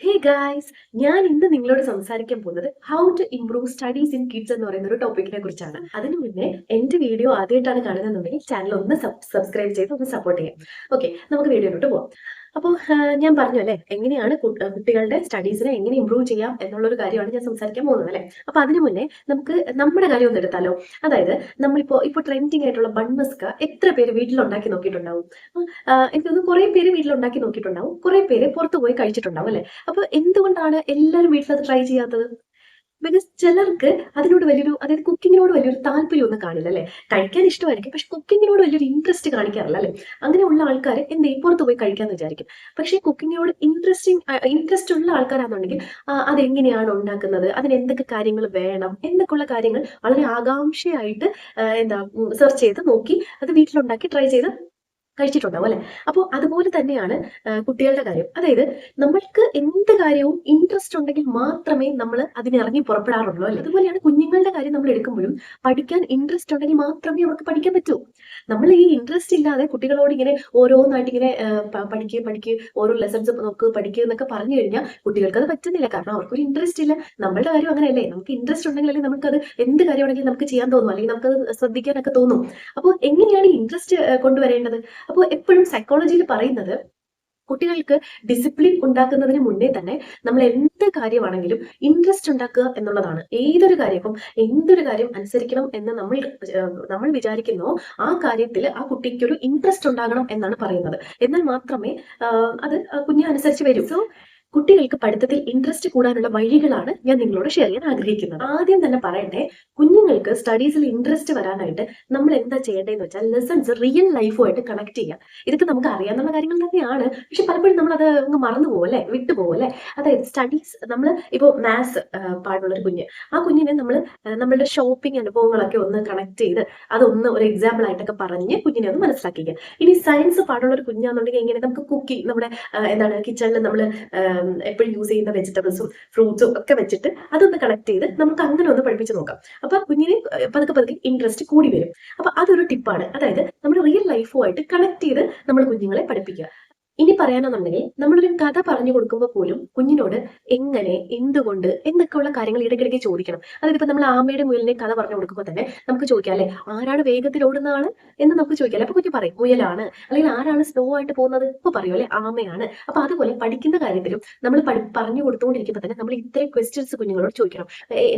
Hey guys, ഞാൻ ഇന്ന് നിങ്ങളോട് സംസാരിക്കാൻ പോകുന്നത് how to improve studies in kids എന്ന് പറയുന്ന ഒരു ടോപ്പിക്കിനെ കുറിച്ചാണ്. അതിനു മുന്നേ എന്റെ വീഡിയോ ആദ്യമായിട്ടാണ് കാണുന്നതെന്നുണ്ടെങ്കിൽ ചാനൽ ഒന്ന് സബ്സ്ക്രൈബ് ചെയ്ത് ഒന്ന് സപ്പോർട്ട് ചെയ്യാം. ഓക്കെ, നമുക്ക് വീഡിയോയിലോട്ട് പോകാം. അപ്പോൾ ഞാൻ പറഞ്ഞു അല്ലേ, എങ്ങനെയാണ് കുട്ടികളുടെ സ്റ്റഡീസിനെ എങ്ങനെ ഇംപ്രൂവ് ചെയ്യാം എന്നുള്ളൊരു കാര്യമാണ് ഞാൻ സംസാരിക്കാൻ പോകുന്നത് അല്ലേ. അപ്പൊ അതിനു മുന്നേ നമുക്ക് നമ്മുടെ കാര്യം ഒന്ന് എടുത്താലോ. അതായത് നമ്മളിപ്പോ ട്രെൻഡിങ് ആയിട്ടുള്ള ബൺമസ്ക എത്ര പേര് വീട്ടിലുണ്ടാക്കി നോക്കിയിട്ടുണ്ടാവും? എനിക്ക് തോന്നുന്നു കുറെ പേര് വീട്ടിലുണ്ടാക്കി നോക്കിയിട്ടുണ്ടാവും, കുറെ പേര് പുറത്തു പോയി കഴിച്ചിട്ടുണ്ടാവും അല്ലെ. അപ്പൊ എന്തുകൊണ്ടാണ് എല്ലാവരും വീട്ടിലത് ട്രൈ ചെയ്യാത്തത്? ബിക്കോസ് ചിലർക്ക് അതിനോട് അതായത് കുക്കിങ്ങിനോട് വലിയൊരു താല്പര്യം ഒന്നും കാണില്ല അല്ലെ. കഴിക്കാൻ ഇഷ്ടമായിരിക്കും, പക്ഷെ കുക്കിങ്ങിനോട് വലിയൊരു ഇൻട്രസ്റ്റ് കാണിക്കാറില്ല അല്ലെ. അങ്ങനെയുള്ള ആൾക്കാർ എന്ത് ചെയ്യും, പുറത്ത് പോയി കഴിക്കാന്ന് വിചാരിക്കും. പക്ഷെ കുക്കിങ്ങിനോട് ഇൻട്രസ്റ്റ് ഉള്ള ആൾക്കാരാണെന്നുണ്ടെങ്കിൽ അതെങ്ങനെയാണ് ഉണ്ടാക്കുന്നത്, അതിന് എന്തൊക്കെ കാര്യങ്ങൾ വേണം എന്നൊക്കെയുള്ള കാര്യങ്ങൾ വളരെ ആകാംക്ഷയായിട്ട് സെർച്ച് ചെയ്ത് നോക്കി അത് വീട്ടിലുണ്ടാക്കി ട്രൈ ചെയ്ത് കഴിച്ചിട്ടുണ്ടാവും അല്ലെ. അപ്പോൾ അതുപോലെ തന്നെയാണ് കുട്ടികളുടെ കാര്യം. അതായത് നമ്മൾക്ക് എന്ത് കാര്യവും ഇൻട്രസ്റ്റ് ഉണ്ടെങ്കിൽ മാത്രമേ നമ്മൾ അതിനിറങ്ങി പുറപ്പെടാറുള്ളൂ അല്ലെ. അതുപോലെയാണ് കുഞ്ഞുങ്ങളുടെ കാര്യം നമ്മൾ എടുക്കുമ്പോഴും പഠിക്കാൻ ഇൻട്രസ്റ്റ് ഉണ്ടെങ്കിൽ മാത്രമേ അവർക്ക് പഠിക്കാൻ പറ്റൂ. നമ്മൾ ഈ ഇൻട്രസ്റ്റ് ഇല്ലാതെ കുട്ടികളോട് ഇങ്ങനെ ഓരോന്നായിട്ട് ഇങ്ങനെ പഠിക്കുക ഓരോ ലെസൺസ് നോക്ക് പഠിക്കുക എന്നൊക്കെ പറഞ്ഞു കഴിഞ്ഞാൽ കുട്ടികൾക്ക് അത് പറ്റുന്നില്ല. കാരണം അവർക്കൊരു ഇൻട്രസ്റ്റ് ഇല്ല. നമ്മളുടെ കാര്യം അങ്ങനെയല്ലേ, നമുക്ക് ഇൻട്രസ്റ്റ് ഉണ്ടെങ്കിൽ അല്ലെങ്കിൽ നമുക്കത് എന്ത് കാര്യമാണെങ്കിലും നമുക്ക് ചെയ്യാൻ തോന്നും, അല്ലെങ്കിൽ നമുക്കത് ശ്രദ്ധിക്കാനൊക്കെ തോന്നും. അപ്പോൾ എങ്ങനെയാണ് ഇൻട്രസ്റ്റ് കൊണ്ടുവരേണ്ടത്? അപ്പോൾ എപ്പോഴും സൈക്കോളജിയിൽ പറയുന്നത്, കുട്ടികൾക്ക് ഡിസിപ്ലിൻ ഉണ്ടാക്കുന്നതിന് മുന്നേ തന്നെ നമ്മൾ എന്ത് കാര്യമാണെങ്കിലും ഇൻട്രസ്റ്റ് ഉണ്ടാക്കുക എന്നുള്ളതാണ്. എന്തൊരു കാര്യം അനുസരിക്കണം എന്ന് നമ്മൾ വിചാരിക്കുന്നോ ആ കാര്യത്തിൽ ആ കുട്ടിക്ക് ഒരു ഇൻട്രസ്റ്റ് ഉണ്ടാകണം എന്നാണ് പറയുന്നത്. എന്നാൽ മാത്രമേ അത് കുഞ്ഞ് അനുസരിച്ച് വരൂ. സോ കുട്ടികൾക്ക് പഠിത്തത്തിൽ ഇൻട്രസ്റ്റ് കൂടാനുള്ള വഴികളാണ് ഞാൻ നിങ്ങളോട് ഷെയർ ചെയ്യാൻ ആഗ്രഹിക്കുന്നത്. ആദ്യം തന്നെ പറയട്ടെ, കുഞ്ഞുങ്ങൾക്ക് സ്റ്റഡീസിൽ ഇൻട്രസ്റ്റ് വരാനായിട്ട് നമ്മൾ എന്താ ചെയ്യേണ്ടതെന്ന് വെച്ചാൽ ലെസൺസ് റിയൽ ലൈഫുമായിട്ട് കണക്ട് ചെയ്യുക. ഇതൊക്കെ നമുക്ക് അറിയാവുന്ന കാര്യങ്ങൾ തന്നെയാണ്, പക്ഷെ പലപ്പോഴും നമ്മൾ അത് അങ്ങ് മറന്നു പോകും അല്ലെ, വിട്ടുപോകും അല്ലെ. അതായത് സ്റ്റഡീസ് നമ്മൾ ഇപ്പോൾ മാത്സ് പാടുള്ളൊരു കുഞ്ഞ്, ആ കുഞ്ഞിനെ നമ്മൾ നമ്മളുടെ ഷോപ്പിംഗ് അനുഭവങ്ങളൊക്കെ ഒന്ന് കണക്ട് ചെയ്ത് അതൊന്ന് ഒരു എക്സാമ്പിൾ ആയിട്ടൊക്കെ പറഞ്ഞ് കുഞ്ഞിനെ ഒന്ന് മനസ്സിലാക്കിക്കുക. ഇനി സയൻസ് പാടുള്ള ഒരു കുഞ്ഞാണെന്നുണ്ടെങ്കിൽ എങ്ങനെ നമുക്ക് കുക്കിംഗ് നമ്മുടെ കിച്ചണിൽ നമ്മൾ എപ്പോഴും യൂസ് ചെയ്യുന്ന വെജിറ്റബിൾസും ഫ്രൂട്ട്സും ഒക്കെ വെച്ചിട്ട് അതൊന്ന് കണക്ട് ചെയ്ത് നമുക്ക് അങ്ങനെ ഒന്ന് പഠിപ്പിച്ച് നോക്കാം. അപ്പൊ കുഞ്ഞിന് പതുക്കെ പതുക്കെ ഇൻട്രസ്റ്റ് കൂടി വരും. അപ്പൊ അതൊരു ടിപ്പാണ്. അതായത് നമ്മൾ റിയൽ ലൈഫുമായിട്ട് കണക്ട് ചെയ്ത് നമ്മൾ കുഞ്ഞുങ്ങളെ പഠിപ്പിക്കുക. ഇനി പറയാനെന്നുണ്ടെങ്കിൽ നമ്മളൊരു കഥ പറഞ്ഞു കൊടുക്കുമ്പോൾ പോലും കുഞ്ഞിനോട് എങ്ങനെ, എന്തുകൊണ്ട് എന്നൊക്കെയുള്ള കാര്യങ്ങൾ ഇടയ്ക്കിടയ്ക്ക് ചോദിക്കണം. അതായത് ഇപ്പൊ നമ്മൾ ആമയുടെ മുയലിനെ കഥ പറഞ്ഞു കൊടുക്കുമ്പോൾ തന്നെ നമുക്ക് ചോദിക്കാം അല്ലെ, ആരാണ് വേഗത്തിൽ ഓടുന്ന ആള് എന്ന് നമുക്ക് ചോദിക്കാം. അപ്പൊ കുഞ്ഞ് പറയും മുയലാണ്. അല്ലെങ്കിൽ ആരാണ് സ്ലോ ആയിട്ട് പോകുന്നത്, ഇപ്പൊ പറയും അല്ലെ ആമയാണ്. അപ്പൊ അതുപോലെ പഠിക്കുന്ന കാര്യത്തിലും നമ്മൾ പറഞ്ഞു കൊടുത്തുകൊണ്ടിരിക്കുമ്പോൾ തന്നെ നമ്മൾ ഇത്രയും ക്വസ്റ്റ്യൻസ് കുഞ്ഞുങ്ങളോട് ചോദിക്കണം.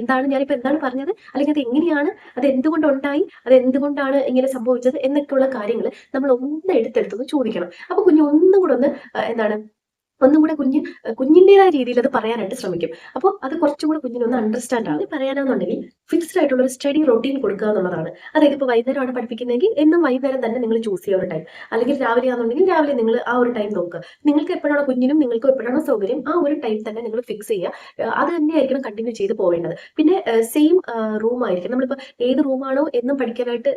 എന്താണ് പറഞ്ഞത്, അല്ലെങ്കിൽ അത് എങ്ങനെയാണ്, അത് എന്തുകൊണ്ട് ഉണ്ടായി, അത് എന്തുകൊണ്ടാണ് ഇങ്ങനെ സംഭവിച്ചത് എന്നൊക്കെയുള്ള കാര്യങ്ങൾ നമ്മൾ ഒന്ന് എടുത്തെടുത്തൊന്ന് ചോദിക്കണം. അപ്പൊ കുഞ്ഞ് ഒന്നും കൂടെ ഒന്നും കൂടെ കുഞ്ഞിൻ്റെതായ രീതിയിൽ അത് പറയാനായിട്ട് ശ്രമിക്കും. അപ്പോൾ അത് കുറച്ചും കൂടെ കുഞ്ഞിനൊന്ന് അണ്ടർസ്റ്റാൻഡ് ആകും. പറയാനാണെന്നുണ്ടെങ്കിൽ ഫിക്സ്ഡ് ആയിട്ടുള്ള ഒരു സ്റ്റഡി റൊട്ടീൻ കൊടുക്കുക എന്നുള്ളതാണ്. അതായത് ഇപ്പോൾ വൈകുന്നേരമാണ് പഠിപ്പിക്കുന്നതെങ്കിൽ എന്നും വൈകുന്നേരം തന്നെ നിങ്ങൾ ചൂസ് ചെയ്യുക ഒരു ടൈം, അല്ലെങ്കിൽ രാവിലെ ആണെന്നുണ്ടെങ്കിൽ രാവിലെ നിങ്ങൾ ആ ഒരു ടൈം നോക്കുക. നിങ്ങൾക്ക് എപ്പോഴാണോ കുഞ്ഞിനും നിങ്ങൾക്കും എപ്പോഴാണോ സൗകര്യം ആ ഒരു ടൈം തന്നെ നിങ്ങൾ ഫിക്സ് ചെയ്യുക. അത് തന്നെയായിരിക്കണം കണ്ടിന്യൂ ചെയ്ത് പോവേണ്ടത്. പിന്നെ സെയിം റൂം ആയിരിക്കും. നമ്മളിപ്പോൾ ഏത് റൂമാണോ എന്നും പഠിക്കാനായിട്ട്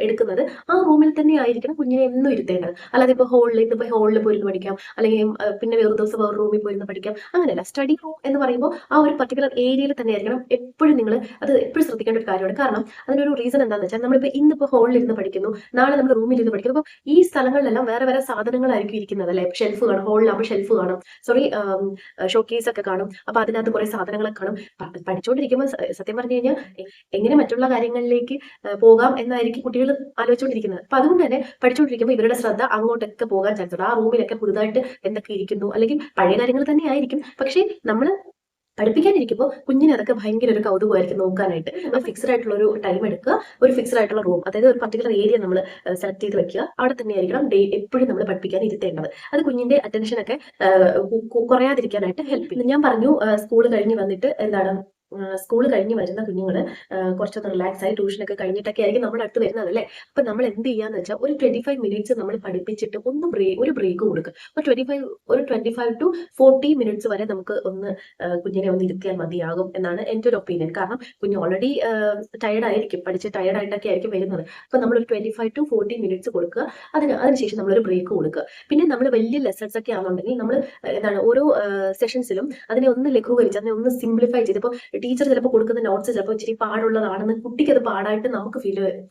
എടുക്കുന്നത് ആ റൂമിൽ തന്നെ ആയിരിക്കണം കുഞ്ഞിനെ എന്നും ഇരുത്തേണ്ടത്. അല്ലാതെ ഇപ്പോൾ ഹോളിൽ പോയിരുന്ന് പഠിക്കാം, അല്ലെങ്കിൽ പിന്നെ വേറെ ദിവസം വേറെ റൂമിൽ പോയിരുന്ന് പഠിക്കാം, അങ്ങനെയല്ല. സ്റ്റഡി റൂം എന്ന് പറയുമ്പോൾ ആ ഒരു പർട്ടിക്കുലർ ഏരിയയിൽ തന്നെ ആയിരിക്കണം എപ്പോഴും. നിങ്ങൾ അത് എപ്പോഴും ശ്രദ്ധിക്കേണ്ട ഒരു കാര്യമാണ്. കാരണം അതിനൊരു റീസൺ എന്താണെന്ന് വെച്ചാൽ, നമ്മളിപ്പോൾ ഇന്നിപ്പോൾ ഹോളിൽ ഇരുന്ന് പഠിക്കുന്നു, നാളെ നമ്മൾ റൂമിൽ ഇരുന്ന് പഠിക്കുന്നു. അപ്പോൾ ഈ സ്ഥലങ്ങളിലെല്ലാം വേറെ വേറെ സാധനങ്ങളായിരിക്കും ഇരിക്കുന്നത് അല്ലെ. ഷെൽഫ് കാണും, ഹോളിലാകുമ്പോൾ ഷെൽഫ് കാണും, ഷോക്കേസ് ഒക്കെ കാണും. അപ്പൊ അതിനകത്ത് കുറെ സാധനങ്ങളൊക്കെ കാണും. പഠിച്ചുകൊണ്ടിരിക്കുമ്പോൾ സത്യം പറഞ്ഞു കഴിഞ്ഞാൽ എങ്ങനെ മറ്റുള്ള കാര്യങ്ങളിലേക്ക് പോകാം എന്നായിരിക്കും കുട്ടികൾ ആലോചിച്ചുകൊണ്ടിരിക്കുന്നത്. അപ്പൊ അതുകൊണ്ട് തന്നെ പഠിച്ചുകൊണ്ടിരിക്കുമ്പോൾ ഇവരുടെ ശ്രദ്ധ അങ്ങോട്ടൊക്കെ പോകാൻ ചാൻസ് ഉണ്ട്. ആ റൂമിലൊക്കെ പുതുതായിട്ട് എന്തൊക്കെ ഇരിക്കുന്നു, അല്ലെങ്കിൽ പഴയ കാര്യങ്ങൾ തന്നെ ആയിരിക്കും. പക്ഷേ നമ്മൾ പഠിപ്പിക്കാനിരിക്കുമ്പോൾ കുഞ്ഞിന് അതൊക്കെ ഭയങ്കര ഒരു കൗതുകമായിരിക്കും നോക്കാനായിട്ട്. ഫിക്സ്ഡ് ആയിട്ടുള്ള ഒരു ടൈം എടുക്കുക, ഒരു ഫിക്സ്ഡ് ആയിട്ടുള്ള റൂം, അതായത് ഒരു പർട്ടിക്കുലർ ഏരിയ നമ്മൾ സെലക്ട് ചെയ്ത് വെക്കുക. അവിടെ തന്നെ ആയിരിക്കണം എപ്പോഴും നമ്മൾ പഠിപ്പിക്കാൻ ഇരുത്തേണ്ടത്. അത് കുഞ്ഞിന്റെ അറ്റൻഷൻ ഒക്കെ കുറയാതിരിക്കാനായിട്ട് ഹെൽപ്പ് ചെയ്യും. ഞാൻ പറഞ്ഞു സ്കൂൾ കഴിഞ്ഞ് വന്നിട്ട് സ്കൂൾ കഴിഞ്ഞ് വരുന്ന കുഞ്ഞുങ്ങൾ കുറച്ചൊന്ന് റിലാക്സ് ആയി ട്യൂഷനൊക്കെ കഴിഞ്ഞിട്ടൊക്കെ ആയിരിക്കും നമ്മുടെ അടുത്ത് വരുന്നത് അല്ലേ. അപ്പൊ നമ്മൾ എന്ത് ചെയ്യാന്ന് വെച്ചാൽ ഒരു 25 മിനിറ്റ്സ് നമ്മൾ പഠിപ്പിച്ചിട്ട് ഒരു ബ്രേക്ക് കൊടുക്കുക. ഒരു 25 to 40 മിനിറ്റ്സ് വരെ നമുക്ക് ഒന്ന് കുഞ്ഞിനെ ഒന്ന് ഇരുത്തിയാൽ മതിയാകും എന്നാണ് എൻ്റെ ഒരു ഒപ്പീനിയൻ. കാരണം കുഞ്ഞ് ഓൾറെഡി ടയർഡ് ആയിരിക്കും, പഠിച്ച് ടയർഡ് ആയിട്ടൊക്കെ ആയിരിക്കും വരുന്നത്. അപ്പൊ നമ്മളൊരു 25 to 40 മിനിറ്റ്സ് കൊടുക്കുക. അതിനുശേഷം നമ്മളൊരു ബ്രേക്ക് കൊടുക്കുക. പിന്നെ നമ്മൾ വലിയ ലെസൺസ് ഒക്കെ ആണെന്നുണ്ടെങ്കിൽ നമ്മൾ ഓരോ സെഷൻസിലും അതിനെ ഒന്ന് ലഘൂകരിച്ച് അതിനെ ഒന്ന് സിംപ്ലിഫൈ ചെയ്ത്, ഇപ്പോൾ ടീച്ചർ ചിലപ്പോൾ കൊടുക്കുന്ന നോട്ട്സ് ചിലപ്പോൾ ഇച്ചിരി പാടുള്ളതാണെന്ന് കുട്ടിക്ക് അത് പാടായിട്ട് നമുക്ക്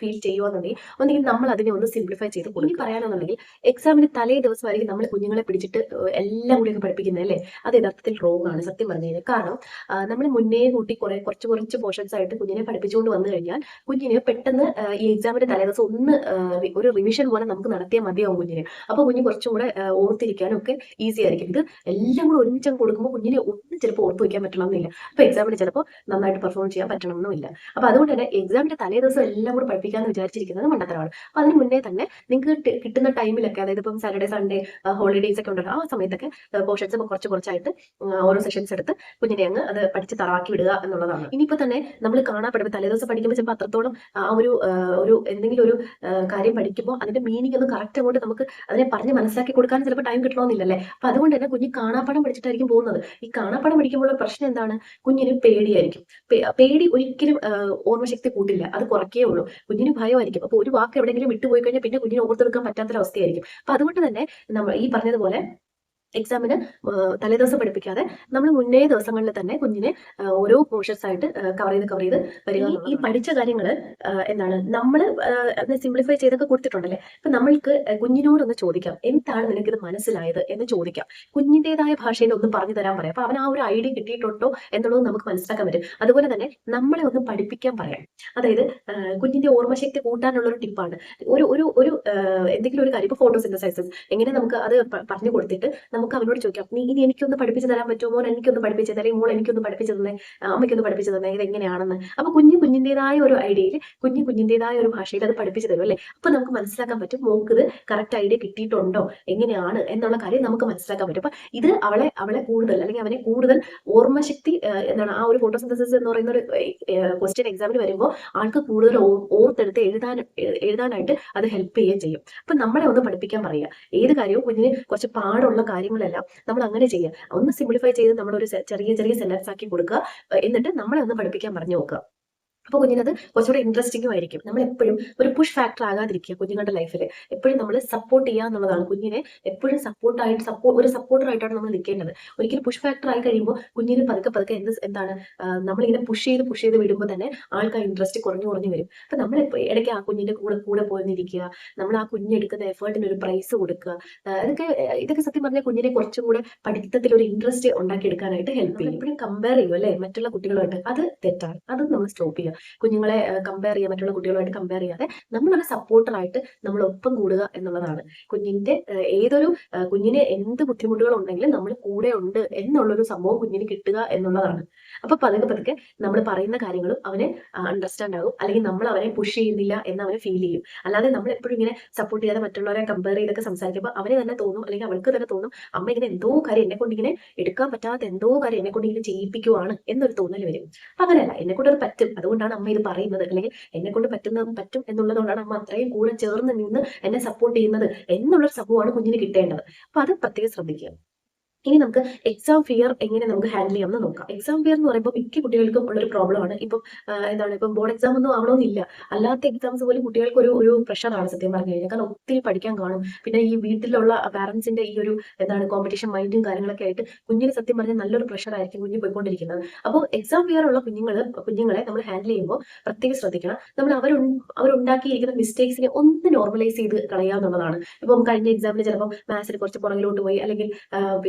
ഫീൽ ചെയ്യുവാന്നുണ്ടെങ്കിൽ ഒന്നെങ്കിൽ നമ്മൾ അതിനെ ഒന്ന് സിംപ്ലിഫൈ ചെയ്ത് കൊടുക്കും. പറയാനെന്നുണ്ടെങ്കിൽ എക്സാമിന് തലേ ദിവസമായിരിക്കും നമ്മൾ കുഞ്ഞുങ്ങളെ പിടിച്ചിട്ട് എല്ലാം കൂടി പഠിപ്പിക്കുന്നത് അല്ലേ? അത് യഥാർത്ഥത്തിൽ റോങ് ആണ് സത്യം പറഞ്ഞു കഴിഞ്ഞാൽ. കാരണം നമ്മൾ മുന്നേ കൂട്ടി കുറച്ച് പോർഷൻസ് ആയിട്ട് കുഞ്ഞിനെ പഠിപ്പിച്ചുകൊണ്ട് വന്നു കഴിഞ്ഞാൽ കുഞ്ഞിന് പെട്ടെന്ന് ഈ എക്സാമിന്റെ തലേദിവസം ഒന്ന് ഒരു റിവിഷൻ പോലെ നമുക്ക് നടത്തിയാൽ മതിയാവും കുഞ്ഞിന്. അപ്പോൾ കുഞ്ഞ് കുറച്ചും കൂടെ ഓർത്തിരിക്കാനും ഒക്കെ ഈസി ആയിരിക്കും. ഇത് എല്ലാം കൂടെ ഒരുമിച്ച് കൊടുക്കുമ്പോൾ കുഞ്ഞിനെ ഒന്നും ചിലപ്പോൾ ഓർത്ത് വയ്ക്കാൻ പറ്റണമെന്നില്ല. അപ്പോൾ എക്സാമിന് ചിലപ്പോൾ നന്നായിട്ട് പെർഫോം ചെയ്യാൻ പറ്റണമെന്നില്ല. അപ്പോൾ അതുകൊണ്ട് തന്നെ എക്സാമിന്റെ തലേദിവസം എല്ലാം കൂടെ പഠിപ്പിക്കാമെന്ന് വിചാരിച്ചിരിക്കുന്നത് മണ്ടത്തരമാണ്. അപ്പോൾ അതിന് മുന്നേ തന്നെ നിങ്ങൾക്ക് കിട്ടുന്ന ടൈമിലൊക്കെ, അതായത് ഇപ്പം സാറ്റർഡേ സൺഡേ ഹോളിഡേയ്സ് ഒക്കെ ഉണ്ടല്ലോ, ആ സമയത്തൊക്കെ പോർഷൻസ് കുറച്ചായിട്ട് ഓരോ സെഷൻസ് എടുത്ത് കുഞ്ഞിനെ അങ്ങ് അത് പഠിച്ച് തറാക്കി വിടുക എന്നുള്ളതാണ്. ഇനിയിപ്പോൾ തന്നെ നമ്മൾ കാണാപ്പെടുമ്പോൾ തലേദിവസം പഠിക്കുമ്പോൾ ചിലപ്പോൾ അത്രത്തോളം ആ ഒരു എന്തെങ്കിലും ഒരു കാര്യം പഠിക്കുമ്പോൾ അതിന്റെ മീനിങ് ഒന്ന് കറക്റ്റ് അങ്ങോട്ട് നമുക്ക് അതിനെ പറഞ്ഞ് മനസ്സിലാക്കി കൊടുക്കാൻ ചിലപ്പോൾ ടൈം കിട്ടണമെന്നില്ലല്ലേ? അപ്പൊ അതുകൊണ്ട് തന്നെ കുഞ്ഞ് കാണാപ്പാടം പഠിച്ചിട്ടായിരിക്കും പോകുന്നത്. ഈ കാണാപ്പാടം പഠിക്കുമ്പോൾ പ്രശ്നം എന്താണ്? കുഞ്ഞിന് പേടിയായിരിക്കും. പേടി ഒരിക്കലും ഓർമ്മശക്തി കൂട്ടില്ല, അത് കുറയ്ക്കേ ഉള്ളൂ. കുഞ്ഞിന് ഭയമായിരിക്കും. അപ്പോൾ ഒരു വാക്ക് എവിടെയെങ്കിലും വിട്ടുപോയി കഴിഞ്ഞാൽ പിന്നെ കുഞ്ഞിന് ഓർത്തെടുക്കാൻ പറ്റാത്തൊരവസ്ഥയായിരിക്കും. അപ്പൊ അതുകൊണ്ട് തന്നെ നമ്മൾ ഈ പറഞ്ഞതുപോലെ എക്സാമിന് തലേദിവസം പഠിപ്പിക്കാതെ നമ്മൾ മുന്നേ ദിവസങ്ങളിൽ തന്നെ കുഞ്ഞിനെ ഓരോ പോർഷൻസ് ആയിട്ട് കവർ ചെയ്ത് വരിക. ഈ പഠിച്ച കാര്യങ്ങൾ എന്താണ് നമ്മൾ സിംപ്ലിഫൈ ചെയ്തൊക്കെ കൊടുത്തിട്ടുണ്ടല്ലേ? അപ്പൊ നമ്മൾക്ക് കുഞ്ഞിനോടൊന്ന് ചോദിക്കാം, എന്താണ് നിനക്കിത് മനസ്സിലായത് എന്ന് ചോദിക്കാം. കുഞ്ഞിൻ്റെതായ ഭാഷയിൽ ഒന്ന് പറഞ്ഞു തരാൻ പറയാം. അപ്പൊ അവൻ ആ ഒരു ഐഡിയ കിട്ടിയിട്ടുണ്ടോ എന്നുള്ളത് നമുക്ക് മനസ്സിലാക്കാൻ പറ്റും. അതുപോലെ തന്നെ നമ്മളെ ഒന്ന് പഠിപ്പിക്കാൻ പറയാം. അതായത് കുഞ്ഞിന്റെ ഓർമ്മശക്തി കൂട്ടാനുള്ള ഒരു ടിപ്പാണ്. ഒരു എന്തെങ്കിലും ഒരു കാര്യം, ഇപ്പൊ ഫോട്ടോസിന്തസൈസിസ് എങ്ങനെ നമുക്ക് അത് പറഞ്ഞു കൊടുത്തിട്ട് നമുക്ക് അവനോട് ചോദിക്കാം, നീ ഇനി എനിക്കൊന്ന് പഠിപ്പിച്ചു തരാൻ പറ്റുമോ? മോൻ എനിക്കൊന്ന് പഠിപ്പിച്ചു തരാം, അല്ലെങ്കിൽ മോൾ എനിക്കൊന്ന് പഠിപ്പിച്ചു തന്നെ, അമ്മയ്ക്കൊന്ന് പഠിപ്പിച്ചു തന്നെ, ഇത് എങ്ങനെയാണെന്ന്. അപ്പൊ കുഞ്ഞിൻ്റെതായ ഒരു ഐഡിയയിൽ കുഞ്ഞിൻ്റെതായ ഒരു ഭാഷയിൽ അത് പഠിപ്പിച്ചു തരും അല്ലേ? അപ്പൊ നമുക്ക് മനസ്സിലാക്കാൻ പറ്റും മോക്ക് ഇത് കറക്റ്റ് ഐഡിയ കിട്ടിയിട്ടുണ്ടോ, എങ്ങനെയാണ് എന്നുള്ള കാര്യം നമുക്ക് മനസ്സിലാക്കാൻ പറ്റും. അപ്പൊ ഇത് അവളെ കൂടുതൽ, അല്ലെങ്കിൽ അവനെ കൂടുതൽ ഓർമ്മശക്തി എന്താണ് ആ ഒരു ഫോട്ടോസിന്തസിസ് എന്ന് പറയുന്ന ഒരു ക്വസ്റ്റ്യൻ എക്സാമിന് വരുമ്പോൾ ആൾക്ക് കൂടുതൽ ഓർത്തെടുത്ത് എഴുതാനായിട്ട് അത് ഹെൽപ്പ് ചെയ്യുകയും ചെയ്യും. അപ്പൊ നമ്മളെ ഒന്ന് പഠിപ്പിക്കാൻ പറയുക. ഏത് കാര്യവും കുഞ്ഞിന് കുറച്ച് പാടുള്ള കാര്യങ്ങളെല്ലാം നമ്മൾ അങ്ങനെ ചെയ്യുക. ഒന്ന് സിംപ്ലിഫൈ ചെയ്ത് നമ്മളൊരു ചെറിയ സെന്റൻസ് ആക്കി കൊടുക്കുക. എന്നിട്ട് നമ്മളെ ഒന്ന് പഠിപ്പിക്കാൻ പറഞ്ഞു നോക്കുക. അപ്പോൾ കുഞ്ഞിനത് കുറച്ചുകൂടെ ഇൻട്രസ്റ്റിംഗും ആയിരിക്കും. നമ്മൾ എപ്പോഴും ഒരു പുഷ് ഫാക്ടർ ആകാതിരിക്കുക കുഞ്ഞുങ്ങളുടെ ലൈഫിൽ. എപ്പോഴും നമ്മൾ സപ്പോർട്ട് ചെയ്യുക എന്നുള്ളതാണ്. കുഞ്ഞിനെ എപ്പോഴും ഒരു സപ്പോർട്ടറായിട്ടാണ് നമ്മൾ നിൽക്കേണ്ടത്. ഒരിക്കലും പുഷ് ഫാക്ടർ ആയി കഴിയുമ്പോൾ കുഞ്ഞിന് പതുക്കെ എന്താണ് നമ്മളിങ്ങനെ പുഷ് ചെയ്ത് വിടുമ്പോൾ തന്നെ ആൾക്ക് ആ ഇൻട്രസ്റ്റ് കുറഞ്ഞു വരും. അപ്പം നമ്മൾ ഇടയ്ക്ക് ആ കുഞ്ഞിന്റെ കൂടെ പോയിരിക്കുക, നമ്മൾ ആ കുഞ്ഞെടുക്കുന്ന എഫേർട്ടിന് ഒരു പ്രൈസ് കൊടുക്കുക. ഇതൊക്കെ സത്യം പറഞ്ഞാൽ കുഞ്ഞിനെ കുറച്ചും കൂടെ പഠിത്തത്തിൽ ഒരു ഇൻട്രസ്റ്റ് ഉണ്ടാക്കിയെടുക്കാനായിട്ട് ഹെൽപ്പ് ചെയ്യും. എപ്പോഴും കമ്പയർ ചെയ്യും അല്ലേ മറ്റുള്ള കുട്ടികളുമായിട്ട്, അത് തെറ്റാണ്. അത് നമ്മൾ സ്റ്റോപ്പ് ചെയ്യുക. കുഞ്ഞുങ്ങളെ കമ്പയർ ചെയ്യുക, മറ്റുള്ള കുട്ടികളുമായിട്ട് കമ്പയർ ചെയ്യാതെ നമ്മളൊരു സപ്പോർട്ടറായിട്ട് നമ്മൾ ഒപ്പം കൂടുക എന്നുള്ളതാണ്. കുഞ്ഞിന് എന്ത് ബുദ്ധിമുട്ടുകൾ ഉണ്ടെങ്കിലും നമ്മൾ കൂടെ ഉണ്ട് എന്നുള്ളൊരു സംഭവം കുഞ്ഞിന് കിട്ടുക എന്നുള്ളതാണ്. അപ്പൊ പതുക്കെ നമ്മൾ പറയുന്ന കാര്യങ്ങളും അവന് അണ്ടർസ്റ്റാൻഡ് ആകും, അല്ലെങ്കിൽ നമ്മൾ അവനെ പുഷ് ചെയ്യുന്നില്ല എന്ന് അവന് ഫീൽ ചെയ്യും. അല്ലാതെ നമ്മൾ എപ്പോഴും ഇങ്ങനെ സപ്പോർട്ട് ചെയ്യാതെ മറ്റുള്ളവരെ കമ്പയർ ചെയ്തൊക്കെ സംസാരിക്കുമ്പോൾ അവന് തന്നെ തോന്നും, അല്ലെങ്കിൽ അവൾക്ക് തന്നെ തോന്നും, അമ്മ ഇങ്ങനെ എന്തോ കാര്യം എന്നെ കൊണ്ട് ഇങ്ങനെ എടുക്കാൻ പറ്റാത്ത എന്തോ കാര്യം എന്നെ കൊണ്ട് ഇങ്ങനെ ചെയ്യിപ്പിക്കുവാണ് എന്നൊരു തോന്നൽ വരും. അങ്ങനെയല്ല, എന്നെ കൊണ്ട് അത് പറ്റും, അതുകൊണ്ടാണ് അമ്മ ഇത് പറയുന്നത്, അല്ലെങ്കിൽ എന്നെ കൊണ്ട് പറ്റും എന്നുള്ളതുകൊണ്ടാണ് അമ്മ അത്രയും കൂടെ ചേർന്ന് നിന്ന് എന്നെ സപ്പോർട്ട് ചെയ്യുന്നത് എന്നുള്ളൊരു സംഭവമാണ് കുഞ്ഞിന് കിട്ടേണ്ടത്. അപ്പൊ അത് പ്രത്യേകം ശ്രദ്ധിക്കുക. ഇനി നമുക്ക് എക്സാം ഫിയർ എങ്ങനെ നമുക്ക് ഹാൻഡിൽ ചെയ്യാമെന്ന് നോക്കാം. എക്സാം ഫിയർ എന്ന് പറയുമ്പോൾ മിക്ക കുട്ടികൾക്കും ഉള്ളൊരു പ്രോബ്ലമാണ്. ഇപ്പം ബോർഡ് എക്സാം ഒന്നും ആവണമെന്നില്ല, അല്ലാത്ത എക്സാംസ് പോലും കുട്ടികൾക്ക് ഒരു പ്രഷറാണ് സത്യം പറഞ്ഞു കഴിഞ്ഞാൽ. കാരണം ഒത്തിരി പഠിക്കാൻ കാണും. പിന്നെ ഈ വീട്ടിലുള്ള പാരന്റ്സിന്റെ ഈ ഒരു കോമ്പറ്റീഷൻ മൈൻഡും കാര്യങ്ങളൊക്കെ ആയിട്ട് കുഞ്ഞിന് സത്യം പറഞ്ഞാൽ നല്ലൊരു പ്രഷറായിരിക്കും കുഞ്ഞ് പോയിക്കൊണ്ടിരിക്കുന്നത്. അപ്പോൾ എക്സാം ഫിയർ ഉള്ള കുഞ്ഞുങ്ങളെ നമ്മൾ ഹാൻഡിൽ ചെയ്യുമ്പോൾ പ്രത്യേകം ശ്രദ്ധിക്കണം. നമ്മൾ അവരുണ്ടാക്കിയിരിക്കുന്ന മിസ്റ്റേക്സിനെ ഒന്ന് നോർമലൈസ് ചെയ്ത് കളയാന്നുള്ളതാണ്. ഇപ്പം കഴിഞ്ഞ എക്സാമിന് ചിലപ്പോൾ മാത്സിന് കുറച്ച് പുറകിലോട്ട് പോയി, അല്ലെങ്കിൽ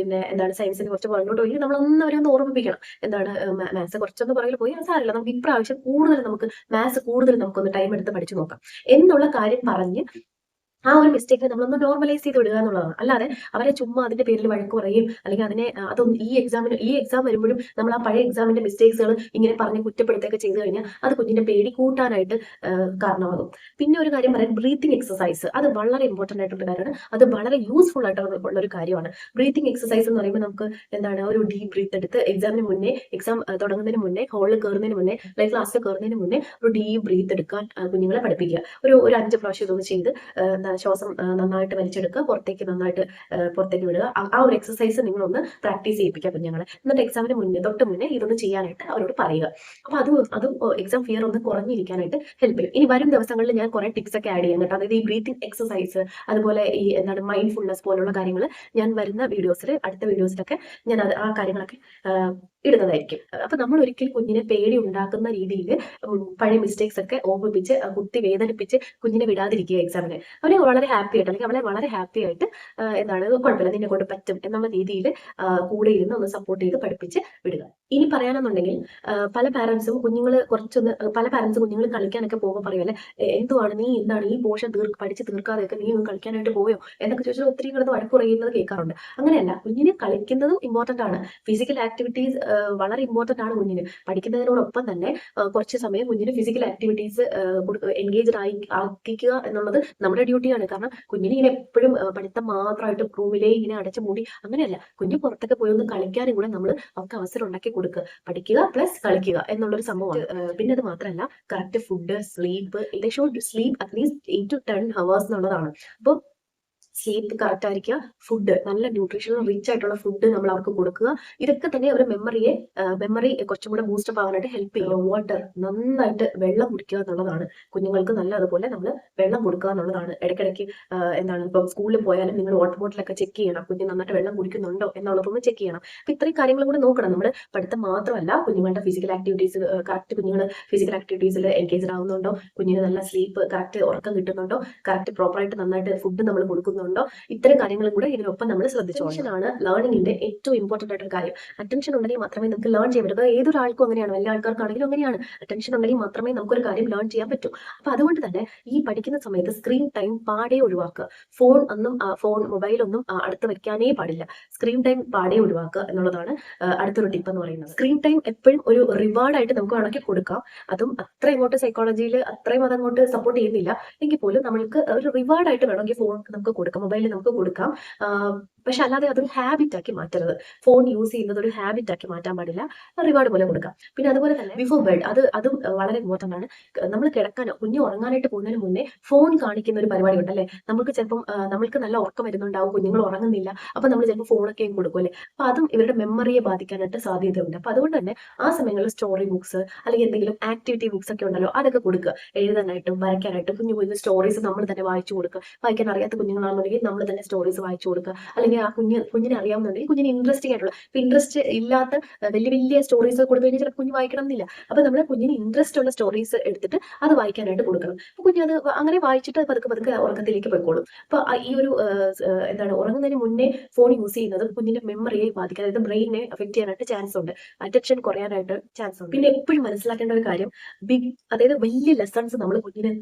സയൻസിന് കുറച്ച് പുറകിലോട്ട് പോയി, നമ്മളൊന്നും അവരൊന്ന് ഓർമ്മിപ്പിക്കണം. മാത്സ് കുറച്ചൊന്ന് പുറകിൽ പോയി, അത് സാരമില്ല, നമുക്ക് ഇപ്രാവശ്യം മാത്സ് കൂടുതൽ നമുക്കൊന്ന് ടൈം എടുത്ത് പഠിച്ചു നോക്കാം എന്നുള്ള കാര്യം പറഞ്ഞ് ആ ഒരു മിസ്റ്റേക്കിനെ നമ്മളൊന്ന് നോർമലൈസ് ചെയ്ത് വിടുക എന്നുള്ളതാണ്. അല്ലാതെ അവരെ ചുമ്മാ അതിന്റെ പേരിൽ വഴക്ക് പറയും, അല്ലെങ്കിൽ അതൊന്നും ഈ എക്സാം വരുമ്പോഴും നമ്മൾ ആ പഴയ എക്സാമിന്റെ മിസ്റ്റേക്സുകൾ ഇങ്ങനെ പറഞ്ഞ് കുറ്റപ്പെടുത്തുകയൊക്കെ ചെയ്തു കഴിഞ്ഞാൽ അത് കുഞ്ഞിന്റെ പേടി കൂട്ടാനായിട്ട് കാരണമാകും. പിന്നെ ഒരു കാര്യം പറയാം, ബ്രീത്തിങ് എക്സസൈസ്. അത് വളരെ ഇമ്പോർട്ടന്റ് ആയിട്ടുള്ള കാര്യമാണ്. അത് വളരെ യൂസ്ഫുൾ ആയിട്ടുള്ള ഒരു കാര്യമാണ്. ബ്രീത്തിങ് എക്സസൈസ് എന്ന് പറയുമ്പോൾ നമുക്ക് ഒരു ഡീപ് ബ്രീത്ത് എടുത്ത് എക്സാം തുടങ്ങുന്നതിന് മുന്നേ, ഹോളിൽ കയറുന്നതിന് മുന്നേ, അല്ലെങ്കിൽ ക്ലാസ്സിൽ കയറുന്നതിന് മുന്നേ ഒരു ഡീപ് ബ്രീത്ത് എടുക്കാൻ കുഞ്ഞുങ്ങളെ പഠിപ്പിക്കുക. ഒരു 5 പ്രാവശ്യം ഇതൊന്ന് ചെയ്ത് ശ്വാസം നന്നായിട്ട് വലിച്ചെടുക്കുക, പുറത്തേക്ക് വിടുക. ആ ഒരു എക്സസൈസ് നിങ്ങളൊന്ന് പ്രാക്ടീസ് ചെയ്യിപ്പിക്കുക കുഞ്ഞുങ്ങളെ. എന്നിട്ട് എക്സാമിന് തൊട്ട് മുന്നേ ഇതൊന്ന് ചെയ്യാനായിട്ട് അവരോട് പറയുക. അപ്പൊ അതും എക്സാം ഫിയർ ഒന്ന് കുറഞ്ഞിരിക്കാനായിട്ട് ഹെൽപ്പ് ചെയ്യും. ഇനി വരും ദിവസങ്ങളിൽ ഞാൻ കുറെ ടിപ്സ് ഒക്കെ ആഡ് ചെയ്യാം കേട്ടോ. അതായത് ഈ ബ്രീത്തിങ് എക്സസൈസ്, അതുപോലെ ഈ മൈൻഡ്ഫുൾനെസ് പോലുള്ള കാര്യങ്ങൾ ഞാൻ വരുന്ന അടുത്ത വീഡിയോസിലൊക്കെ ഞാൻ ആ കാര്യങ്ങളൊക്കെ ഇടുന്നതായിരിക്കും. അപ്പൊ നമ്മൾ ഒരിക്കലും കുഞ്ഞിനെ പേടി ഉണ്ടാക്കുന്ന രീതിയിൽ പഴയ മിസ്റ്റേക്സ് ഒക്കെ ഓർമ്മിപ്പിച്ച് കുത്തി വേദനിപ്പിച്ച് കുഞ്ഞിനെ വിടാതിരിക്കുക എക്സാമിന്. അവരെ വളരെ ഹാപ്പി ആയിട്ട്, അല്ലെങ്കിൽ അവളെ വളരെ ഹാപ്പി ആയിട്ട് കുഴപ്പമില്ല, നിന്നെ കൊണ്ട് പറ്റും എന്നുള്ള രീതിയിൽ കൂടെ ഇരുന്ന് ഒന്ന് സപ്പോർട്ട് ചെയ്ത് പഠിപ്പിച്ച് വിടുക. ഇനി പറയാനെന്നുണ്ടെങ്കിൽ പല പാരന്റ്സും കുഞ്ഞുങ്ങൾ കളിക്കാനൊക്കെ പോകുമ്പോൾ പറയുമല്ലേ, എന്താണ് ഈ പോർഷൻ പഠിച്ച് തീർക്കാതെയൊക്കെ നീ കളിക്കാനായിട്ട് പോയോ എന്നൊക്കെ ചോദിച്ചാൽ ഒത്തിരി കിടന്ന് വഴക്ക് പറയുന്നത് കേൾക്കാറുണ്ട്. അങ്ങനെയല്ല, കുഞ്ഞിന് കളിക്കുന്നതും ഇമ്പോർട്ടന്റ് ആണ്. ഫിസിക്കൽ ആക്ടിവിറ്റീസ് വളരെ ഇമ്പോർട്ടന്റ് ആണ് കുഞ്ഞിന്. പഠിക്കുന്നതിനോടൊപ്പം തന്നെ കുറച്ച് സമയം കുഞ്ഞിന് ഫിസിക്കൽ ആക്ടിവിറ്റീസ് എൻഗേജ്ഡ് ആക്കിക്കുക എന്നുള്ളത് നമ്മുടെ ഡ്യൂട്ടിയാണ്. കാരണം കുഞ്ഞിന് ഇങ്ങനെ എപ്പോഴും പഠിത്തം മാത്രമായിട്ട് റൂമിലേ ഇങ്ങനെ അടച്ചു മൂടി അങ്ങനെയല്ല. കുഞ്ഞ് പുറത്തൊക്കെ പോയി ഒന്ന് കളിക്കാനും കൂടെ നമ്മൾ അവർക്ക് അവസരം ഉണ്ടാക്കി കൊടുക്കുക. പഠിക്കുക പ്ലസ് കളിക്കുക എന്നുള്ളൊരു സംഭവമാണ്. പിന്നെ അത് മാത്രമല്ല, correct food, sleep, they should sleep at least 8 to 10 hours എന്നുള്ളതാണ്. അപ്പോൾ സ്ലീപ്പ് കറക്റ്റ് ആയിരിക്കുക, ഫുഡ് നല്ല ന്യൂട്രീഷണൽ റിച്ച് ആയിട്ടുള്ള ഫുഡ് നമ്മൾ അവർക്ക് കൊടുക്കുക. ഇതൊക്കെ തന്നെ അവരുടെ മെമ്മറി കുറച്ചും കൂടെ ബൂസ്റ്റപ്പ് ആവാനായിട്ട് ഹെൽപ്പ് ചെയ്യും. വാട്ടർ, നന്നായിട്ട് വെള്ളം കുടിക്കുക എന്നുള്ളതാണ് കുഞ്ഞുങ്ങൾക്ക് അതുപോലെ നമ്മൾ വെള്ളം കൊടുക്കുക എന്നുള്ളതാണ്. ഇടയ്ക്കിടയ്ക്ക് ഇപ്പം സ്കൂളിൽ പോയാലും നിങ്ങൾ വാട്ടർ ബോട്ടിലൊക്കെ ചെക്ക് ചെയ്യണം, കുഞ്ഞ് നന്നായിട്ട് വെള്ളം കുടിക്കുന്നുണ്ടോ എന്നുള്ളതൊന്ന് ചെക്ക് ചെയ്യണം. അപ്പൊ ഇത്രയും കാര്യങ്ങൾ കൂടെ നോക്കണം. നമ്മൾ പഠിത്തം മാത്രമല്ല, കുഞ്ഞുങ്ങളുടെ ഫിസിക്കൽ ആക്ടിവിറ്റീസ് കറക്റ്റ്, കുഞ്ഞുങ്ങൾ ഫിസിക്കൽ ആക്ടിവിറ്റീസിൽ എൻഗേജ്ഡ് ആവുന്നുണ്ടോ, കുഞ്ഞിന് നല്ല സ്ലീപ്പ്, കറക്റ്റ് ഉറക്കം കിട്ടുന്നുണ്ടോ, കറക്റ്റ് പ്രോപ്പറായിട്ട് നന്നായിട്ട് ഫുഡ് നമ്മൾ കൊടുക്കുന്നുണ്ടോ, ഇത്തരം കാര്യങ്ങളും കൂടെ ഇതിനൊപ്പം നമ്മൾ ശ്രദ്ധിച്ചു. അറ്റൻഷനാണ് ലേണിംഗിന്റെ ഏറ്റവും ഇമ്പോർട്ടന്റ് ആയിട്ടൊരു കാര്യം. അറ്റൻഷൻ ഉണ്ടെങ്കിൽ മാത്രമേ നമുക്ക് ലേൺ ചെയ്യാൻ പറ്റൂ. ഏതൊരാൾക്കും അങ്ങനെയാണ്, വലിയ ആൾക്കാർക്കാണെങ്കിലും അങ്ങനെയാണ്. അറ്റൻഷൻ ഉണ്ടെങ്കിൽ മാത്രമേ നമുക്കൊരു കാര്യം ലേൺ ചെയ്യാൻ പറ്റൂ. അപ്പൊ അതുകൊണ്ട് തന്നെ ഈ പഠിക്കുന്ന സമയത്ത് സ്ക്രീൻ ടൈം പാടെ ഒഴിവാക്കുക. മൊബൈലൊന്നും അടുത്ത് വെക്കാനേ പാടില്ല. സ്ക്രീൻ ടൈം പാടെ ഒഴിവാക്കുക എന്നുള്ളതാണ് അടുത്തൊരു ടിപ്പ് എന്ന് പറയുന്നത്. സ്ക്രീൻ ടൈം എപ്പോഴും ഒരു റിവാർഡായിട്ട് നമുക്ക് വേണമെങ്കിൽ കൊടുക്കാം. അതും അത്ര ഇങ്ങോട്ട് സൈക്കോളജിയിൽ അത്രയും അതങ്ങോട്ട് സപ്പോർട്ട് ചെയ്യുന്നില്ല എങ്കിൽ പോലും നമ്മൾക്ക് ഒരു റിവാർഡായിട്ട് വേണമെങ്കിൽ ഫോൺ നമുക്ക് കൊടുക്കാം, മൊബൈലിൽ നമുക്ക് കൊടുക്കാം. പക്ഷെ അല്ലാതെ അതൊരു ഹാബിറ്റ് ആക്കി മാറ്റരുത്. ഫോൺ യൂസ് ചെയ്യുന്നത് ഒരു ഹാബിറ്റ് ആക്കി മാറ്റാൻ പാടില്ല. റിവാർഡ് പോലെ കൊടുക്കാം. പിന്നെ അതുപോലെ തന്നെ ബിഫോർ ബെഡ്, അതും വളരെ ഇമ്പോർട്ടന്റ് ആണ്. നമ്മൾ കുഞ്ഞ് ഉറങ്ങാനായിട്ട് പോകുന്നതിന് മുന്നേ ഫോൺ കാണിക്കുന്ന ഒരു പരിപാടി ഉണ്ടല്ലേ. നമ്മൾക്ക് നല്ല ഉറക്കം വരുന്നുണ്ടാവും, കുഞ്ഞുങ്ങൾ ഉറങ്ങുന്നില്ല, അപ്പൊ നമ്മൾ ചിലപ്പോൾ ഫോണൊക്കെ കൊടുക്കും അല്ലേ. അപ്പൊ അതും ഇവരുടെ മെമ്മറിയെ ബാധിക്കാനായിട്ട് സാധ്യതയുണ്ട്. അപ്പൊ അതുകൊണ്ട് തന്നെ ആ സമയങ്ങളിൽ സ്റ്റോറി ബുക്സ് അല്ലെങ്കിൽ എന്തെങ്കിലും ആക്ടിവിറ്റി ബുക്സ് ഒക്കെ ഉണ്ടല്ലോ, അതൊക്കെ കൊടുക്കുക. എഴുതാനായിട്ടും വരയ്ക്കാനായിട്ടും കുഞ്ഞു സ്റ്റോറീസ് നമ്മൾ തന്നെ വായിച്ചു കൊടുക്കുക. വായിക്കാൻ അറിയാത്ത കുഞ്ഞുങ്ങളാണെന്നുണ്ടെങ്കിൽ നമ്മൾ തന്നെ സ്റ്റോറീസ് വായിച്ചു കൊടുക്കുക. അല്ലെങ്കിൽ ആ കുഞ്ഞിനെ അറിയാവുന്നുണ്ടെങ്കിൽ കുഞ്ഞിന് ഇൻട്രസ്റ്റിംഗ് ആയിട്ടുള്ള, ഇൻട്രസ്റ്റ് ഇല്ലാത്ത വലിയ സ്റ്റോറീസ് കൊടുത്തു കഴിഞ്ഞാൽ ചിലപ്പോൾ കുഞ്ഞ് വായിക്കണം എന്നില്ല. അപ്പൊ നമ്മൾ കുഞ്ഞിന് ഇൻട്രസ്റ്റ് ഉള്ള സ്റ്റോറീസ് എടുത്തിട്ട് അത് വായിക്കാനായിട്ട് കൊടുക്കണം. അപ്പൊ കുഞ്ഞത് അങ്ങനെ വായിച്ചിട്ട് പതുക്കെ ഉറക്കത്തിലേക്ക് പോയിക്കോളും. അപ്പൊ ഈ ഒരു ഉറങ്ങുന്നതിന് മുന്നേ ഫോൺ യൂസ് ചെയ്യുന്നത് കുഞ്ഞിന്റെ മെമ്മറിയെ ബാധിക്കാൻ, അതായത് ബ്രെയിനെ അഫക്ട് ചെയ്യാനായിട്ട് ചാൻസ് ഉണ്ട്, അറ്റൻഷൻ കുറയാനായിട്ട് ചാൻസ് ഉണ്ട്. പിന്നെ എപ്പോഴും മനസ്സിലാക്കേണ്ട ഒരു കാര്യം, അതായത് വലിയ ലെസൺസ് നമ്മൾ കുഞ്ഞിനെ,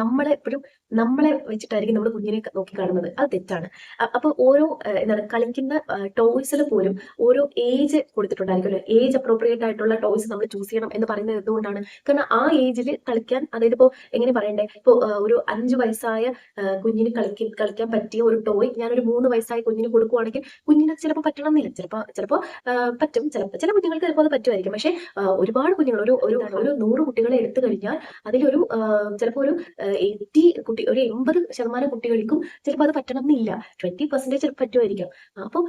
നമ്മളെ വെച്ചിട്ടായിരിക്കും നമ്മൾ കുഞ്ഞിനെ നോക്കി കാണുന്നത്. അത് തെറ്റാണ്. അപ്പൊ ഓരോ കളിക്കുന്ന ടോയ്സിൽ പോലും ഓരോ ഏജ് കൊടുത്തിട്ടുണ്ടായിരിക്കും അല്ലെ. ഏജ് അപ്രോപ്രിയേറ്റ് ആയിട്ടുള്ള ടോയ്സ് നമ്മൾ ചൂസ് ചെയ്യണം എന്ന് പറയുന്നത് എന്തുകൊണ്ടാണ്? കാരണം ആ ഏജിൽ കളിക്കാൻ, അതായത് ഇപ്പോ എങ്ങനെ പറയണ്ടേ, ഇപ്പൊ ഒരു 5 വയസ്സായ കുഞ്ഞിന് കളിക്കാൻ പറ്റിയ ഒരു ടോയ് ഞാനൊരു 3 വയസ്സായ കുഞ്ഞിന് കൊടുക്കുവാണെങ്കിൽ കുഞ്ഞിന് ചിലപ്പോൾ പറ്റണമെന്നില്ല. ചിലപ്പോ പറ്റും, ചില കുഞ്ഞുങ്ങൾക്ക് ചിലപ്പോൾ അത് പറ്റുമായിരിക്കും. പക്ഷെ ഒരുപാട് കുഞ്ഞുങ്ങൾ, ഒരു 100 കുട്ടികളെ എടുത്തു കഴിഞ്ഞാൽ അതിലൊരു ചിലപ്പോൾ ഒരു 80% കുട്ടികൾക്കും ചിലപ്പോൾ അത് പറ്റണമെന്നില്ല. 20% ചിലപ്പോൾ പറ്റുമായിരിക്കും. അപ്പോൾ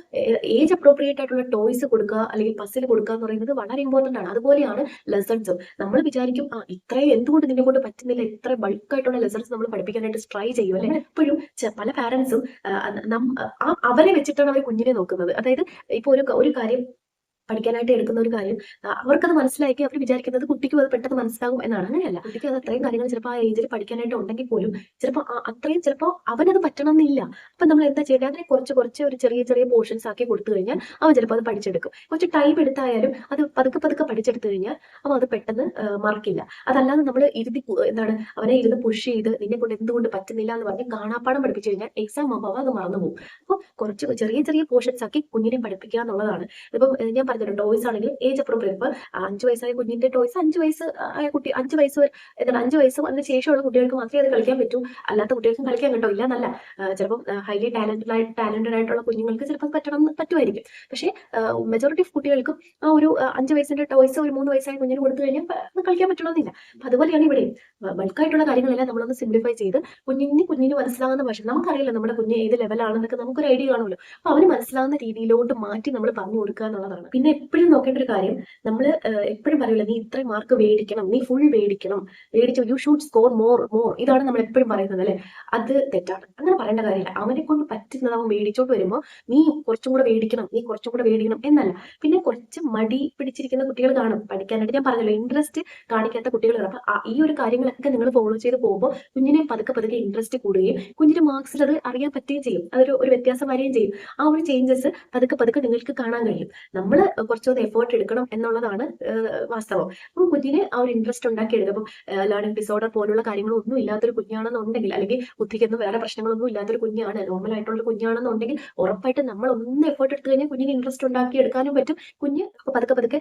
ഏജ് അപ്രോപ്രിയേറ്റ് ആയിട്ടുള്ള ടോയ്സ് കൊടുക്കുക അല്ലെങ്കിൽ പസിൽ കൊടുക്കുക എന്ന് പറയുന്നത് വളരെ ഇമ്പോർട്ടന്റ് ആണ്. അതുപോലെയാണ് ലെസൺസും. നമ്മൾ വിചാരിക്കും ഇത്രയും എന്തുകൊണ്ട് നിന്നെ കൊണ്ട് പറ്റുന്നില്ല, ഇത്ര ബൾക്കായിട്ടുള്ള ലെസൺസ് നമ്മൾ പഠിപ്പിക്കാനായിട്ട് ട്രൈ ചെയ്യും അല്ലെ. എപ്പോഴും പല പാരന്റ്സും അവരെ വെച്ചിട്ടാണ് അവർ കുഞ്ഞിനെ നോക്കുന്നത്. അതായത് ഇപ്പൊ ഒരു കാര്യം പഠിക്കാനായിട്ട് എടുക്കുന്ന ഒരു കാര്യം അവർക്കത് മനസ്സിലാക്കി അവർ വിചാരിക്കുന്നത് കുട്ടിക്കും അത് പെട്ടെന്ന് മനസ്സിലാകും എന്നാണ്. അങ്ങനെയല്ല, കുട്ടിക്ക് അത് അത്രയും കാര്യങ്ങൾ ചിലപ്പോൾ ആ ഏജിൽ പഠിക്കാനായിട്ട് ഉണ്ടെങ്കിൽ പോലും ചിലപ്പോൾ അവനത് പറ്റണമെന്നില്ല. അപ്പൊ നമ്മൾ എന്താ ചെയ്യുക, അതിനെ കുറച്ച് ഒരു ചെറിയ പോർഷൻസ് ആക്കി കൊടുത്തു കഴിഞ്ഞാൽ അവൻ ചിലപ്പോൾ അത് പഠിച്ചെടുക്കും. കുറച്ച് ടൈം എടുത്തായാലും അത് പതുക്കെ പഠിച്ചെടുത്തു കഴിഞ്ഞാൽ അവൻ അത് പെട്ടെന്ന് മറക്കില്ല. അതല്ലാതെ നമ്മൾ അവനെ ഇരുന്ന് പുഷ് ചെയ്ത് നിന്നെ കൊണ്ട് എന്തുകൊണ്ട് പറ്റുന്നില്ല എന്ന് പറഞ്ഞ് കാണാപ്പാടം പഠിപ്പിച്ചു കഴിഞ്ഞാൽ എക്സാം ആകുമ്പോൾ അത് മറന്നു പോകും. അപ്പോൾ കുറച്ച് ചെറിയ പോർഷൻസ് ആക്കി കുഞ്ഞിനെ പഠിപ്പിക്കുക എന്നുള്ളതാണ്. ഇപ്പം ഞാൻ പറഞ്ഞല്ലോ ടോയ്സ് ആണെങ്കിൽ ഏജ് അപ്രോപ്രിയറ്റ്. ഇപ്പൊ 5 വയസ്സായ കുഞ്ഞിന്റെ ടോയ്സ് 5 വയസ്സ് ആയ കുട്ടി 5 വയസ്സ് എന്താണ് 5 വയസ്സ് അതിന് ശേഷമുള്ള കുട്ടികൾക്ക് മാത്രമേ അത് കളിക്കാൻ പറ്റൂ. അല്ലാത്ത കുട്ടികൾക്കും കളിക്കാൻ കേട്ടോ, ഇല്ലാന്നല്ല. ചിലപ്പം ഹൈലി ടാലന്റഡ് ആയിട്ടുള്ള കുഞ്ഞുങ്ങൾക്ക് ചിലപ്പോൾ പറ്റുമായിരിക്കും. പക്ഷേ മെജോറിറ്റി ഓഫ് കുട്ടികൾക്കും ആ ഒരു 5 വയസ്സിന്റെ ടോയ്സ് ഒരു 3 വയസ്സായ കുഞ്ഞിന് കൊടുത്തു കഴിഞ്ഞാൽ അത് കളിക്കാൻ പറ്റണമെന്നില്ല. അപ്പൊ അതുപോലെയാണ് ഇവിടെയും ബൾക്കായിട്ടുള്ള കാര്യങ്ങളെല്ലാം നമ്മളൊന്ന് സിംപ്ലിഫൈ ചെയ്ത് കുഞ്ഞിന് മനസ്സിലാകുന്ന ഭാഷ, നമുക്കറിയില്ല നമ്മുടെ കുഞ്ഞ് ഏത് ലെവലാണെന്നൊക്കെ നമുക്കൊരു ഐഡിയ കാണുമല്ലോ. അപ്പൊ അവന് മനസ്സിലാവുന്ന രീതിയിലോട്ട് മാറ്റി നമ്മൾ പറഞ്ഞു കൊടുക്കുക എന്നുള്ളതാണ്. പിന്നെ എപ്പോഴും നോക്കേണ്ട ഒരു കാര്യം, നമ്മൾ എപ്പോഴും പറയില്ല നീ ഇത്രയും മാർക്ക് മേടിക്കണം, നീ ഫുൾ മേടിക്കണം, മേടിച്ചു you should score more more, ഇതാണ് നമ്മൾ എപ്പോഴും പറയുന്നത് അല്ലെ. അത് തെറ്റാണ്. അങ്ങനെ പറയേണ്ട കാര്യമില്ല. അവനെ കൊണ്ട് പറ്റുന്നത് അവൻ മേടിച്ചോണ്ട് വരുമ്പോൾ നീ കുറച്ചും കൂടെ മേടിക്കണം, നീ കുറച്ചും കൂടെ മേടിക്കണം എന്നല്ല. പിന്നെ കുറച്ച് മടി പിടിച്ചിരിക്കുന്ന കുട്ടികൾ കാണും പഠിക്കാനായിട്ട്. ഞാൻ പറഞ്ഞല്ലോ ഇൻട്രസ്റ്റ് കാണിക്കാത്ത കുട്ടികൾ കാണും. അപ്പൊ ഈ ഒരു കാര്യങ്ങളൊക്കെ നിങ്ങൾ ഫോളോ ചെയ്ത് പോകുമ്പോൾ കുഞ്ഞിനെ പതുക്കെ പതുക്കെ ഇൻട്രസ്റ്റ് കൂടുകയും കുഞ്ഞിന്റെ മാർക്സിൽ അത് അറിയാൻ പറ്റുകയും ചെയ്യും. അതൊരു വ്യത്യാസം വരികയും ചെയ്യും. ആ ഒരു ചേഞ്ചസ് പതുക്കെ പതുക്കെ നിങ്ങൾക്ക് കാണാൻ കഴിയും. നമ്മൾ കുറച്ചുകൂടെ എഫേർട്ട് എടുക്കണം എന്നുള്ളതാണ് വാസ്തവം. അപ്പം കുഞ്ഞിന് ആ ഒരു ഇൻട്രസ്റ്റ് ഉണ്ടാക്കിയെടുക്കും. അപ്പം ലേണിംഗ് ഡിസോർഡർ പോലുള്ള കാര്യങ്ങളൊന്നും ഇല്ലാത്തൊരു കുഞ്ഞാണെന്നുണ്ടെങ്കിൽ, അല്ലെങ്കിൽ ബുദ്ധിക്കൊന്നും വേറെ പ്രശ്നങ്ങളൊന്നും ഇല്ലാത്തൊരു കുഞ്ഞാണ്, നോർമൽ ആയിട്ടുള്ള കുഞ്ഞാണെന്നുണ്ടെങ്കിൽ ഉറപ്പായിട്ട് നമ്മൾ ഒന്ന് എഫേർട്ട് എടുത്തു കഴിഞ്ഞാൽ കുഞ്ഞിന് ഇൻട്രസ്റ്റ് ഉണ്ടാക്കി എടുക്കാനും പറ്റും. കുഞ്ഞ് പതുക്കെ പതുക്കെ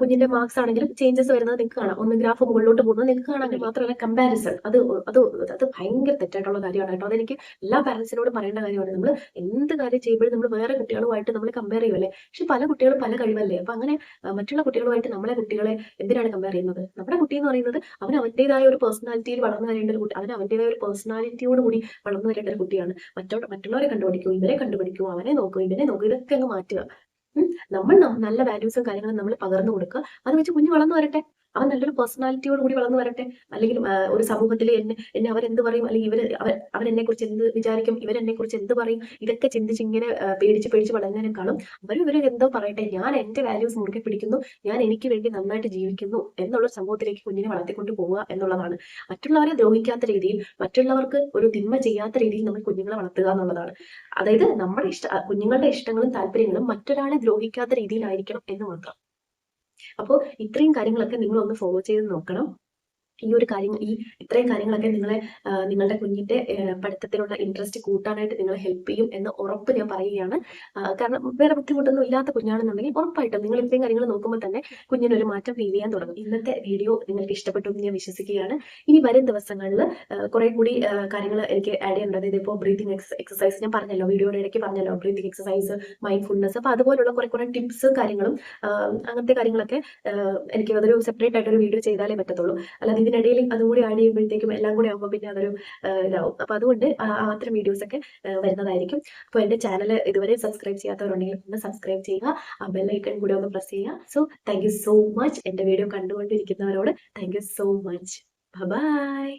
കുഞ്ഞിന്റെ മാർക്സ് ആണെങ്കിലും ചേഞ്ചസ് വരുന്നത് നിങ്ങൾക്ക് കാണാം. ഒന്ന് ഗ്രാഫ് മുകളിലോട്ട് പോകുന്നത് നിങ്ങൾക്ക് കാണാൻ കഴിയും. മാത്രമല്ല കമ്പാരിസൺ അത് അത് അത് ഭയങ്കര തെറ്റായിട്ടുള്ള കാര്യമാണ് കേട്ടോ. അതെനിക്ക് എല്ലാ പാരന്റ്സിനോടും പറയേണ്ട കാര്യമാണ്. നമ്മൾ എന്ത് കാര്യം ചെയ്യുമ്പോഴും നമ്മൾ വേറെ കുട്ടികളുമായിട്ട് നമ്മൾ കമ്പയർ ചെയ്യുമല്ലേ. പക്ഷെ പല കുട്ടികളും പല കഴിവല്ലേ. അപ്പൊ അങ്ങനെ മറ്റുള്ള കുട്ടികളുമായിട്ട് കുട്ടികളെ എന്തിനാണ് കമ്പയർ ചെയ്യുന്നത്? നമ്മുടെ കുട്ടി എന്ന് പറയുന്നത് അവൻ അവൻ്റെതായ ഒരു പേഴ്സണാലിറ്റിയിൽ വളർന്നു വരേണ്ട ഒരു കുട്ടി, അവൻ അവൻ്റെതായ ഒരു പേഴ്സണാലിറ്റിയോട് കൂടി വളർന്നു വരേണ്ട ഒരു കുട്ടിയാണ്. മറ്റുള്ളവരെ കണ്ടുപിടിക്കൂ, ഇവരെ കണ്ടുപിടിക്കൂ, അവനെ നോക്കൂ, ഇവനെ നോക്കൂ, ഇതൊക്കെ അങ്ങ് മാറ്റുക. നമ്മൾ നല്ല വാല്യൂസും കാര്യങ്ങളും നമ്മൾ പകർന്നു കൊടുക്കുക. അത് വെച്ച് കുഞ്ഞ് വളർന്നു വരട്ടെ, അവൻ നല്ലൊരു പേഴ്സണാലിറ്റിയോട് കൂടി വളർന്നു വരട്ടെ. അല്ലെങ്കിൽ ഒരു സമൂഹത്തിൽ എന്നെ അവരെന്ത് പറയും, അല്ലെങ്കിൽ അവൻ എന്നെ കുറിച്ച് എന്ത് വിചാരിക്കും, ഇവരെന്നെ കുറിച്ച് എന്ത് പറയും, ഇതൊക്കെ ചിന്തിച്ച് ഇങ്ങനെ പേടിച്ച് വളരുന്നതിനേക്കാളും ഇവർ എന്തോ പറയട്ടെ, ഞാൻ എന്റെ വാല്യൂസ് മുറുകെ പിടിക്കുന്നു, ഞാൻ എനിക്ക് വേണ്ടി നന്നായിട്ട് ജീവിക്കുന്നു എന്നുള്ള സമൂഹത്തിലേക്ക് കുഞ്ഞിനെ വളർത്തിക്കൊണ്ട് പോവുക എന്നുള്ളതാണ്. മറ്റുള്ളവരെ ദ്രോഹിക്കാത്ത രീതിയിൽ, മറ്റുള്ളവർക്ക് ഒരു തിന്മ ചെയ്യാത്ത രീതിയിൽ നമ്മൾ കുഞ്ഞുങ്ങളെ വളർത്തുക എന്നുള്ളതാണ്. അതായത് നമ്മുടെ കുഞ്ഞുങ്ങളുടെ ഇഷ്ടങ്ങളും താല്പര്യങ്ങളും മറ്റൊരാളെ ദ്രോഹിക്കാത്ത രീതിയിലായിരിക്കണം എന്ന് മാത്രം. അപ്പോൾ ഇത്രയും കാര്യങ്ങളൊക്കെ നിങ്ങൾ ഒന്ന് ഫോളോ ചെയ്ത് നോക്കണം. ഇത്രയും കാര്യങ്ങളൊക്കെ നിങ്ങളുടെ കുഞ്ഞിന്റെ പഠിത്തത്തിലുള്ള ഇൻട്രസ്റ്റ് കൂട്ടാനായിട്ട് നിങ്ങളെ ഹെൽപ്പ് ചെയ്യും എന്ന് ഉറപ്പ് ഞാൻ പറയുകയാണ്. കാരണം വേറെ ബുദ്ധിമുട്ടൊന്നും ഇല്ലാത്ത കുഞ്ഞാണെന്നുണ്ടെങ്കിൽ ഉറപ്പായിട്ടും നിങ്ങൾ ഇത്രയും കാര്യങ്ങൾ നോക്കുമ്പോൾ തന്നെ കുഞ്ഞിനൊരു മാറ്റം ഫീൽ ചെയ്യാൻ തുടങ്ങും. ഇന്നത്തെ വീഡിയോ നിങ്ങൾക്ക് ഇഷ്ടപ്പെട്ടു എന്ന് ഞാൻ വിശ്വസിക്കുകയാണ്. ഇനി വരും ദിവസങ്ങളിൽ കുറെ കൂടി കാര്യങ്ങൾ എനിക്ക് ആഡ് ചെയ്യേണ്ടത്. അതായത് ഇപ്പോൾ ബ്രീതിങ് എക്സസൈസ് ഞാൻ പറഞ്ഞല്ലോ, വീഡിയോയുടെ ഇടയ്ക്ക് പറഞ്ഞല്ലോ, ബ്രീതിങ് എക്സസൈസ്, മൈൻഡ്ഫുൾനെസ്, അപ്പൊ അതുപോലുള്ള കുറെ ടിപ്സ് കാര്യങ്ങളും അങ്ങനത്തെ കാര്യങ്ങളൊക്കെ എനിക്ക് അതൊരു സെപ്പറേറ്റ് ആയിട്ടൊരു വീഡിയോ ചെയ്താലേ പറ്റത്തുള്ളൂ. അല്ലാതെ ഇതിനിടയിൽ അതും കൂടി ആഡ് ചെയ്യുമ്പോഴത്തേക്കും എല്ലാം കൂടി ആകുമ്പോൾ പിന്നെ അതൊരു ഇതാവും. അപ്പൊ അതുകൊണ്ട് അത്തരം വീഡിയോസ് ഒക്കെ വരുന്നതായിരിക്കും. അപ്പോൾ എന്റെ ചാനൽ ഇതുവരെ സബ്സ്ക്രൈബ് ചെയ്യാത്തവരുണ്ടെങ്കിൽ ഒന്ന് സബ്സ്ക്രൈബ് ചെയ്യുക, ആ ബെല്ലൈക്കൺ കൂടി ഒന്ന് പ്രസ് ചെയ്യുക. So thank you so much. എന്റെ വീഡിയോ കണ്ടുകൊണ്ടിരിക്കുന്നവരോട് thank you so much. By.